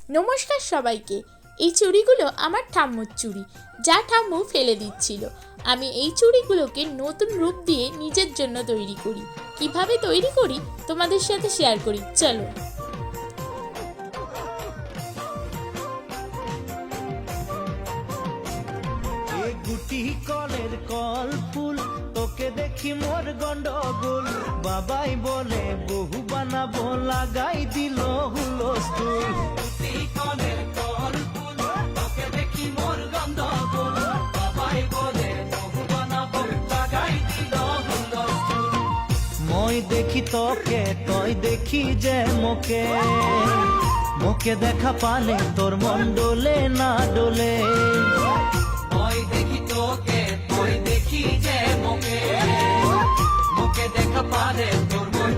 নমস্কার সবাইকে। এই চুড়িগুলো আমার ঠাম্মুর চুড়ি, যা ঠাম্মু ফেলে দিচ্ছিল। আমি এই চুড়িগুলোকে নতুন রূপ দিয়ে নিজের জন্য তৈরি করি। কিভাবে তৈরি করি তোমাদের সাথে শেয়ার করি, চলো। গুটি কলের কল ফুল, তোকে দেখি মোর গন্ডগোল। বাবাই বলে বহু বানাবো, লাগাই দিল হুলস্থুল। গুটি কলের কল ফুল, তোকে দেখি মোর গন্ডগোল। বাবাই বলে বহু বানাবো, লাগাই দিল হুলস্থুল। মই দেখি তোকে, তই দেখি যে মোকে। মোকে দেখা পালে তোর মন ডোলে না ডোলে। দেখি তোকে, তুই দেখি যে মোকে। মোকে দেখা পারে তোর মন